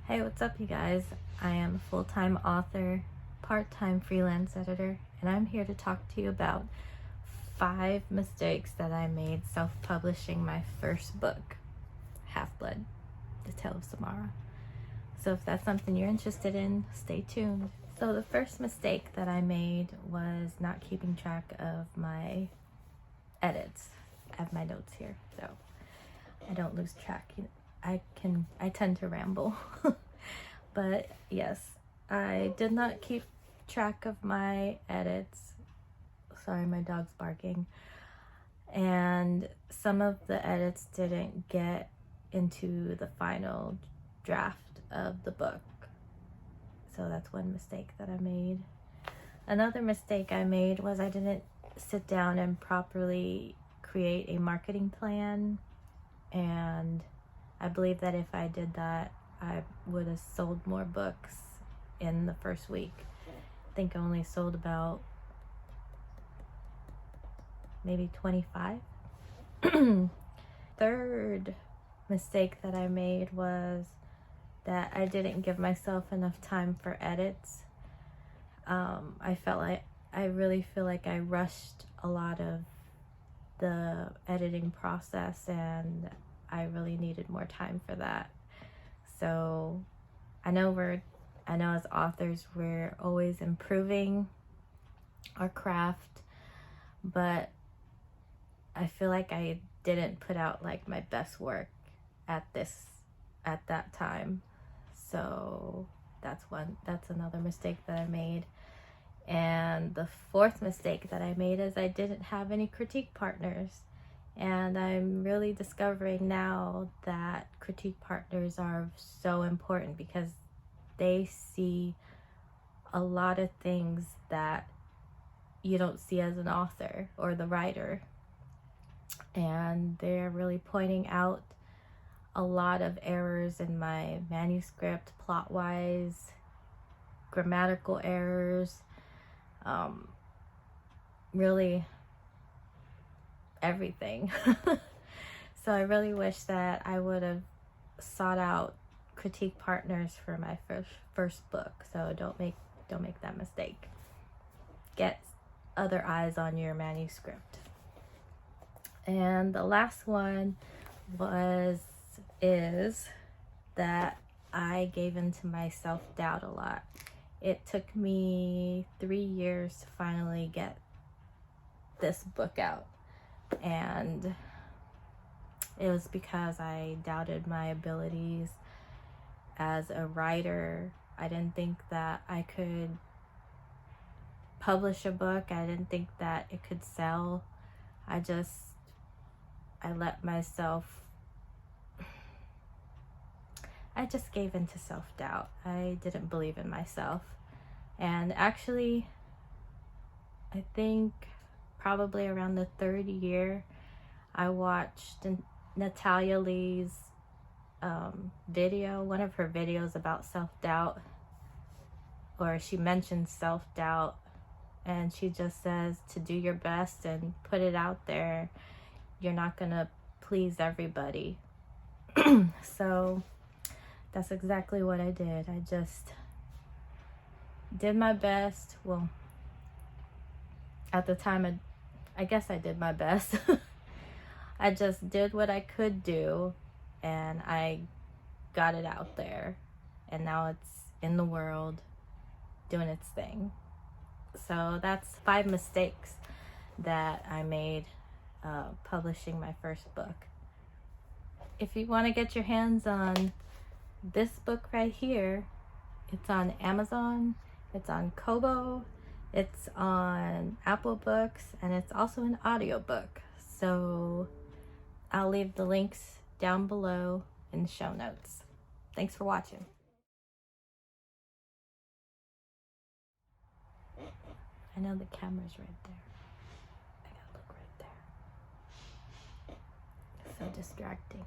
Hey, what's up, you guys? I am a full-time author, part-time freelance editor, and I'm here to talk to you about 5 mistakes that I made self-publishing my first book, Half-Blood, The Tale of Samara. So if that's something you're interested in, stay tuned. So the first mistake that I made was not keeping track of my edits. I have my notes here, so I don't lose track. I tend to ramble. But yes, I did not keep track of my edits. Sorry, my dog's barking. And some of the edits didn't get into the final draft of the book. So that's one mistake that I made. Another mistake I made was I didn't sit down and properly create a marketing plan, and I believe that if I did that, I would have sold more books in the first week. I think I only sold about maybe 25. Third mistake that I made was that I didn't give myself enough time for edits. I really feel like I rushed a lot of the editing process, and I really needed more time for that. So I know as authors we're always improving our craft, but I feel like I didn't put out like my best work at that time. So that's another mistake that I made. And the fourth mistake that I made is I didn't have any critique partners. And I'm really discovering now that critique partners are so important because they see a lot of things that you don't see as an author or the writer. And they're really pointing out a lot of errors in my manuscript, plot-wise, grammatical errors, really everything. So I really wish that I would have sought out critique partners for my first book. So don't make that mistake. Get other eyes on your manuscript. And the last one is that I gave into my self-doubt a lot. It took me 3 years to finally get this book out, and it was because I doubted my abilities as a writer. I didn't think that I could publish a book. I didn't think that it could sell. I just gave into self-doubt. I didn't believe in myself. And actually, I think probably around the 3rd year, I watched Natalia Lee's video, one of her videos about self-doubt, or she mentions self-doubt, and she just says to do your best and put it out there. You're not gonna please everybody. So that's exactly what I did. I just did my best. Well, at the time, I guess I did my best. I just did what I could do, and I got it out there, and now it's in the world doing its thing. So that's 5 mistakes that I made publishing my first book. If you want to get your hands on this book right here, it's on Amazon, it's on Kobo, it's on Apple Books, and it's also an audiobook. So I'll leave the links down below in the show notes. Thanks for watching. I know the camera's right there. I gotta look right there. It's so distracting.